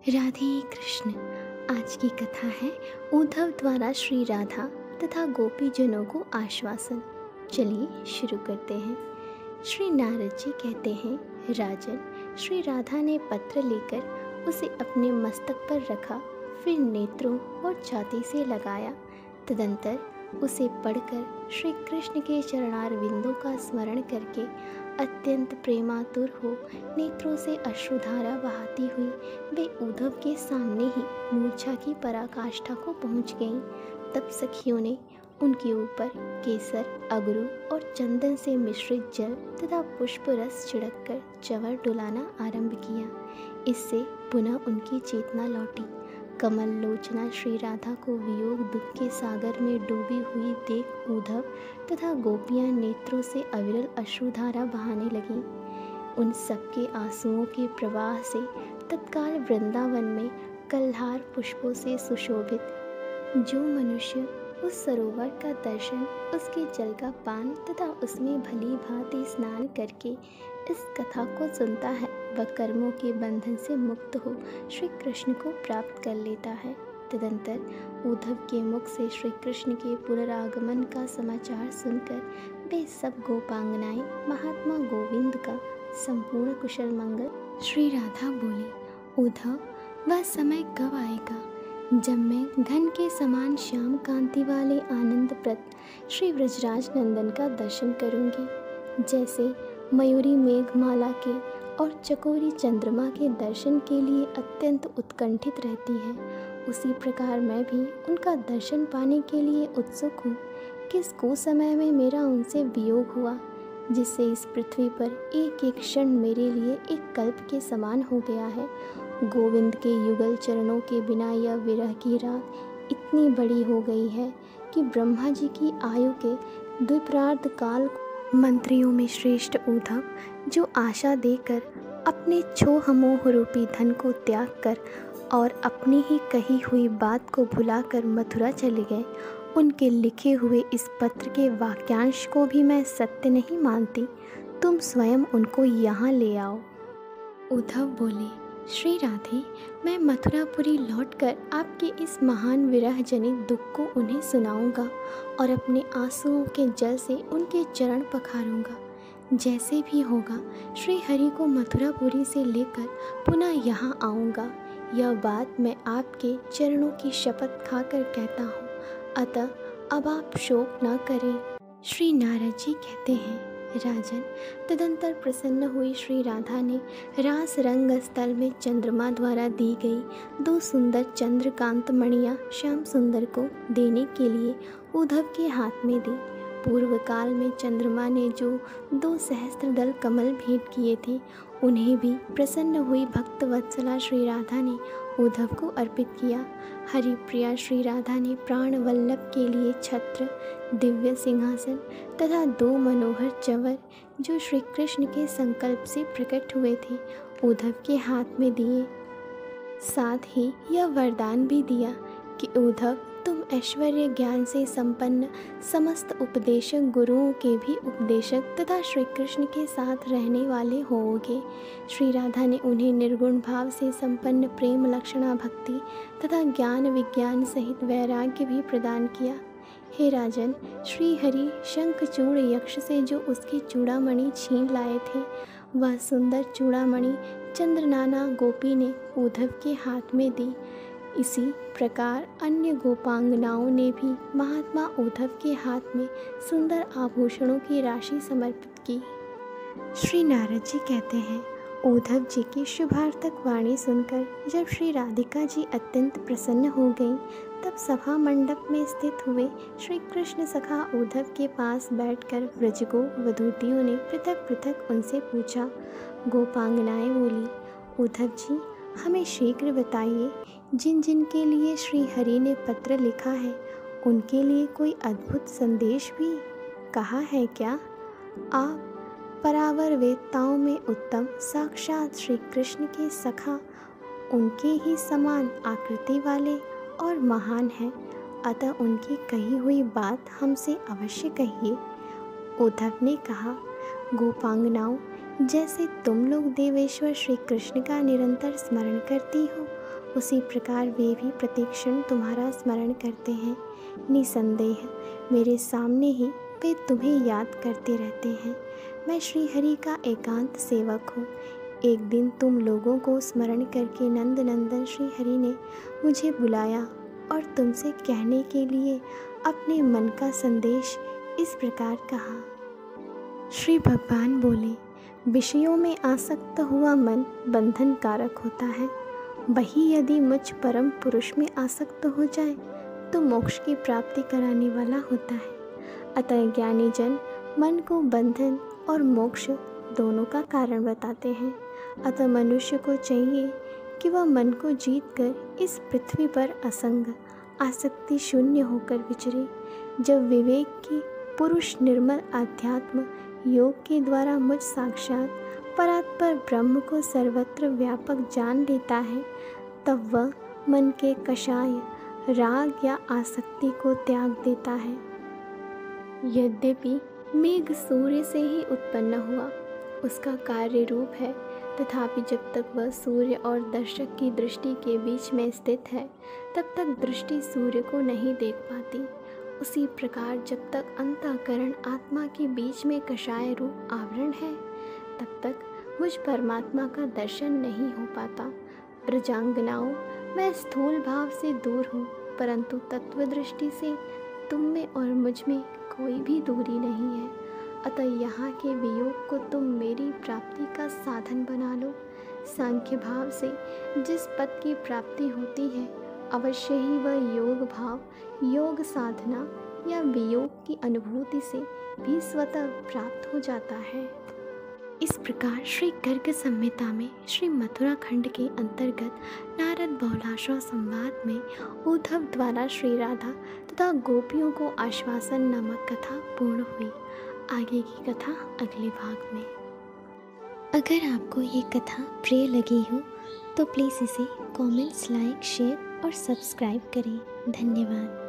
राधे कृष्ण। आज की कथा है उद्धव द्वारा श्री राधा तथा गोपीजनों को आश्वासन। चलिए शुरू करते हैं। श्री नारद जी कहते हैं, राजन, श्री राधा ने पत्र लेकर उसे अपने मस्तक पर रखा, फिर नेत्रों और छाती से लगाया। तदंतर उसे पढ़कर श्री कृष्ण के चरणारविंदों का स्मरण करके अत्यंत प्रेमातुर हो नेत्रों से अश्रुधारा बहाती हुई वे उद्धव के सामने ही मूर्छा की पराकाष्ठा को पहुंच गईं। तब सखियों ने उनके ऊपर केसर, अगरू और चंदन से मिश्रित जल तथा पुष्प रस छिड़ककर चंवर डुलाना आरंभ किया। इससे पुनः उनकी चेतना लौटी। कमल लोचना श्री राधा को वियोग दुख के सागर में डूबी हुई देख उद्धव तथा गोपियां नेत्रों से अविरल अश्रुधारा बहाने लगीं। उन सबके आंसुओं के प्रवाह से तत्काल वृंदावन में कल्हार पुष्पों से सुशोभित जो मनुष्य उस सरोवर का दर्शन, उसके जल का पान तथा उसमें भली भांति स्नान करके इस कथा को सुनता है, वह कर्मों के बंधन से मुक्त हो श्री कृष्ण को प्राप्त कर लेता है। तदंतर उद्धव के मुख से श्री कृष्ण के पुनरागमन का समाचार सुनकर वे सब गोपांगनाएं महात्मा गोविंद का संपूर्ण कुशल मंगल। श्री राधा बोली, उद्धव, वह समय कब आएगा जब मैं घन के समान श्याम कांति वाले आनंदप्रद श्री व्रजराज नंदन का दर्शन करूंगी। जैसे मयूरी मेघमाला के और चकोरी चंद्रमा के दर्शन के लिए अत्यंत उत्कंठित रहती है, उसी प्रकार मैं भी उनका दर्शन पाने के लिए उत्सुक हूँ। किस कुसमय में मेरा उनसे वियोग हुआ, जिससे इस पृथ्वी पर एक एक क्षण मेरे लिए एक कल्प के समान हो गया है। गोविंद के युगल चरणों के बिना यह विरह की रात इतनी बड़ी हो गई है कि ब्रह्मा जी की आयु के द्विप्रार्ध काल मंत्रियों में श्रेष्ठ उद्धव, जो आशा देकर अपने छोह मोह रूपी धन को त्याग कर और अपनी ही कही हुई बात को भुलाकर मथुरा चले गए, उनके लिखे हुए इस पत्र के वाक्यांश को भी मैं सत्य नहीं मानती। तुम स्वयं उनको यहाँ ले आओ। उद्धव बोले, श्री राधे, मैं मथुरापुरी लौटकर आपके इस महान विरह जनित दुख को उन्हें सुनाऊंगा और अपने आंसुओं के जल से उनके चरण पखारूंगा। जैसे भी होगा श्री हरि को मथुरापुरी से लेकर पुनः यहाँ आऊँगा। यह बात मैं आपके चरणों की शपथ खाकर कहता हूँ, अतः अब आप शोक न करें। श्री नारद जी कहते हैं, राजन, तदंतर प्रसन्न हुई श्री राधा ने रास रंग स्थल में चंद्रमा द्वारा दी गई 2 सुंदर चंद्रकांत मणियाँ श्याम सुंदर को देने के लिए उद्धव के हाथ में दी। पूर्व काल में चंद्रमा ने जो 2 सहस्त्रदल कमल भेंट किए थे, उन्हें भी प्रसन्न हुई भक्त वत्सला श्री राधा ने उद्धव को अर्पित किया। हरिप्रिया श्री राधा ने प्राण वल्लभ के लिए छत्र, दिव्य सिंहासन तथा 2 मनोहर चंवर, जो श्री कृष्ण के संकल्प से प्रकट हुए थे, उद्धव के हाथ में दिए। साथ ही यह वरदान भी दिया कि उद्धव, तुम ऐश्वर्य ज्ञान से संपन्न समस्त उपदेशक गुरुओं के भी उपदेशक तथा श्री कृष्ण के साथ रहने वाले होओगे। श्री राधा ने उन्हें निर्गुण भाव से संपन्न प्रेम लक्षणा भक्ति तथा ज्ञान विज्ञान सहित वैराग्य भी प्रदान किया। हे राजन, श्री हरि शंखचूड़ यक्ष से जो उसकी चूड़ामणि छीन लाए थे, वह सुंदर चूड़ामणि चंद्रनाना गोपी ने उद्धव के हाथ में दी। इसी प्रकार अन्य गोपांगनाओं ने भी महात्मा उद्धव के हाथ में सुंदर आभूषणों की राशि समर्पित की। श्री नारद जी कहते हैं, उद्धव जी की शुभार्थक वाणी सुनकर जब श्री राधिका जी अत्यंत प्रसन्न हो गईं, तब सभा मंडप में स्थित हुए श्री कृष्ण सखा उद्धव के पास बैठकर व्रजगो वधूटियों ने पृथक पृथक उनसे पूछा। गोपांगनाएं बोली, उद्धव जी, हमें शीघ्र बताइए, जिन जिन के लिए श्री हरि ने पत्र लिखा है, उनके लिए कोई अद्भुत संदेश भी कहा है क्या? आप परावर वेदताओं में उत्तम साक्षात श्री कृष्ण के सखा, उनके ही समान आकृति वाले और महान हैं, अतः उनकी कही हुई बात हमसे अवश्य कहिए। उद्धव ने कहा, गोपांगनाओं, जैसे तुम लोग देवेश्वर श्री कृष्ण का निरंतर स्मरण करती हो, उसी प्रकार वे भी प्रतीक्षण तुम्हारा स्मरण करते हैं। निसंदेह मेरे सामने ही वे तुम्हें याद करते रहते हैं। मैं श्री हरि का एकांत सेवक हूँ। एक दिन तुम लोगों को स्मरण करके नंद नंदन श्री हरि ने मुझे बुलाया और तुमसे कहने के लिए अपने मन का संदेश इस प्रकार कहा। श्री भगवान बोले, विषयों में आसक्त हुआ मन बंधन कारक होता है। वही यदि मुझ परम पुरुष में आसक्त हो जाए तो मोक्ष की प्राप्ति कराने वाला होता है। अतः ज्ञानी जन मन को बंधन और मोक्ष दोनों का कारण बताते हैं। अतः मनुष्य को चाहिए कि वह मन को जीतकर इस पृथ्वी पर असंग आसक्ति शून्य होकर विचरे। जब विवेक की पुरुष निर्मल आध्यात्म योग के द्वारा मुझ साक्षात परात्पर ब्रह्म को सर्वत्र व्यापक जान लेता है, तब वह मन के कषाय राग या आसक्ति को त्याग देता है। यद्यपि मेघ सूर्य से ही उत्पन्न हुआ, उसका कार्य रूप है, तथापि जब तक वह सूर्य और दर्शक की दृष्टि के बीच में स्थित है, तब तक दृष्टि सूर्य को नहीं देख पाती। उसी प्रकार जब तक अंतःकरण आत्मा के बीच में कषाय रूप आवरण है, तब तक मुझ परमात्मा का दर्शन नहीं हो पाता। प्रजांगनाओं, मैं स्थूल भाव से दूर हूँ, परंतु तत्व दृष्टि से तुम में और मुझ में कोई भी दूरी नहीं है। अतः यहाँ के वियोग को तुम मेरी प्राप्ति का साधन बना लो। सांख्य भाव से जिस पद की प्राप्ति होती है, अवश्य ही वह योग भाव, योग साधना या वियोग की अनुभूति से भी स्वतः प्राप्त हो जाता है। इस प्रकार श्री गर्ग संहिता में श्री मथुरा खंड के अंतर्गत नारद बहुलाश्व संवाद में उद्धव द्वारा श्री राधा तथा गोपियों को आश्वासन नामक कथा पूर्ण हुई। आगे की कथा अगले भाग में। अगर आपको ये कथा प्रिय लगी हो तो प्लीज़ इसे कमेंट्स, लाइक, शेयर और सब्सक्राइब करें। धन्यवाद।